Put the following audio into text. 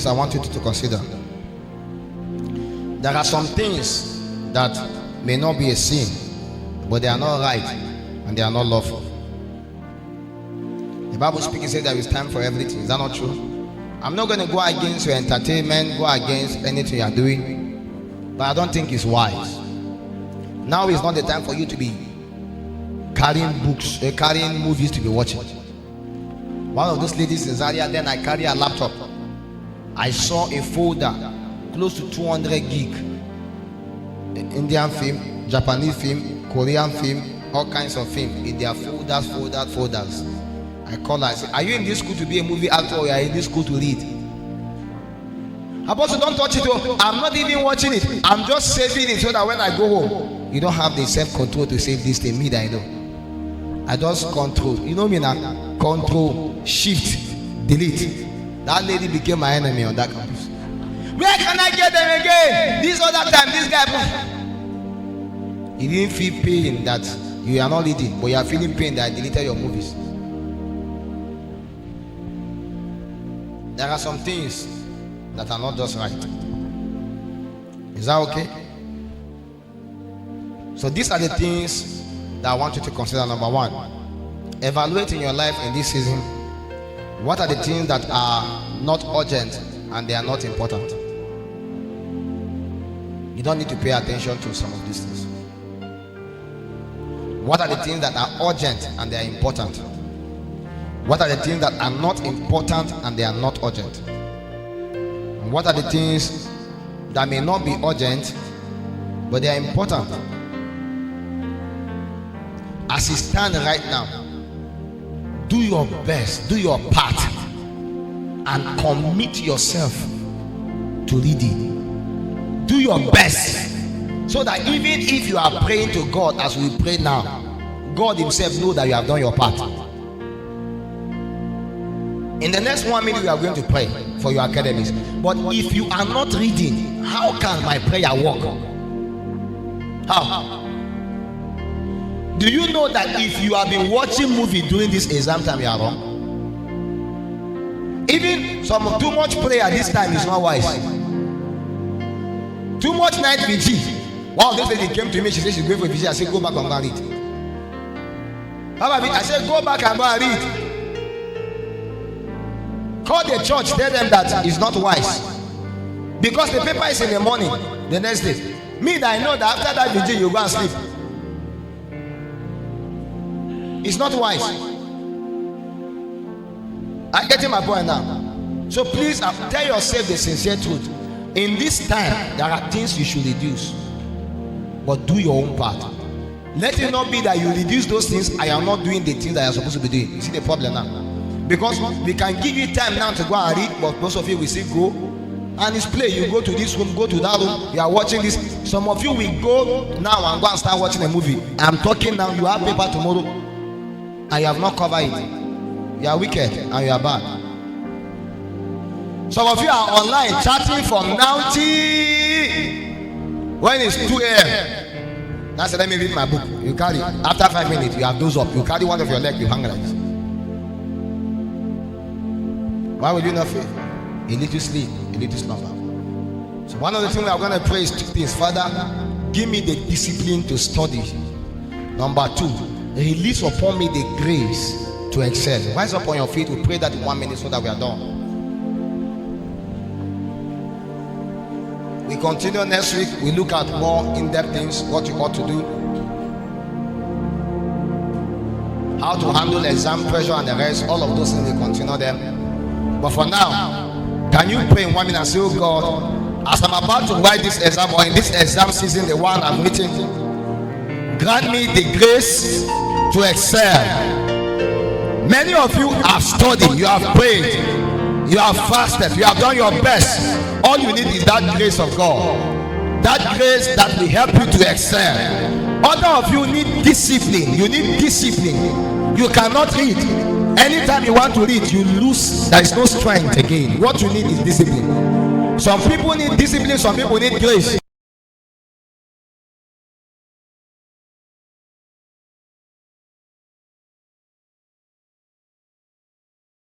I want you to consider. There are some things that may not be a sin, but they are not right and they are not lawful. The Bible speaking says there is time for everything. Is that not true? I'm not going to go against your entertainment, go against anything you are doing, but I don't think it's wise. Now is not the time for you to be carrying books, carrying movies to be watching. One of those ladies in Zaria, then I carry a laptop. I saw a folder close to 200 gig. Indian film, Japanese film, Korean film, all kinds of film in their folders. I call her, I say, are you in this school to be a movie actor or are you in this school to read? Apostle, don't touch it. I'm not even watching it. I'm just saving it so that when I go home, you don't have the self-control to save this thing. Me that I know. I just control. You know me now? Control, shift, delete. That lady became my enemy on that campus. Where can I get them again? This other time, this guy. He didn't feel pain that you are not reading, but you are feeling pain that I deleted your movies. There are some things that are not just right. Is that okay? So these are the things that I want you to consider. Number one, evaluate in your life in this season. What are the things that are not urgent and they are not important? You don't need to pay attention to some of these things. What are the things that are urgent and they are important? What are the things that are not important and they are not urgent? And what are the things that may not be urgent but they are important? As it stands right now, do your best, do your part, and commit yourself to reading. Do your best, so that even if you are praying to God as we pray now, God himself knows that you have done your part. In the next 1 minute we are going to pray for your academies, but if you are not reading, how can my prayer work? How? Do you know that if you have been watching movie during this exam time, you are wrong? Even too much prayer this time is not wise. Too much night vigil. One of those ladies came to me, she said she's going for vigil. I said, go back and go and read. How about it? I said, go back and go and read. Call the church, tell them that it's not wise. Because the paper is in the morning, the next day. Me, that I know that after that vigil, you go and sleep. It's not wise. I'm getting my point now. So please tell yourself the sincere truth. In this time, there are things you should reduce, but do your own part. Let it not be that you reduce those things and you are not doing the things that you are supposed to be doing. You see the problem now? Because we can give you time now to go and read, but most of you will say go and it's play. You go to this room, go to that room, you are watching this. Some of you will go now and go and start watching a movie. I'm talking now, you have paper tomorrow and you have not covered it. You are wicked and you are bad. Some of you are online chatting from now till when it's 2 a.m. Now say, let me read my book. You carry after 5 minutes, you have those up. You carry one of your legs, you hang like this. Why would you not fail? A little sleep, a little slumber. So one of the things we are going to pray is two things. Father, give me the discipline to study. Number two, release upon me the grace to excel. Rise up on your feet. We pray that in 1 minute so that we are done. We continue next week. We look at more in-depth things, what you ought to do, how to handle exam pressure and the rest. All of those things, we continue them. But for now, can you pray in 1 minute and say, oh God, as I'm about to write this exam, or in this exam season, the one I'm writing, grant me the grace to excel. Many of you have studied, you have prayed, you have fasted, you have done your best. All you need is that grace of God, that grace that will help you to excel. Other of you need discipline. You need discipline. You cannot read. Anytime you want to read, you lose. There is no strength again. What you need is discipline. Some people need discipline, some people need grace.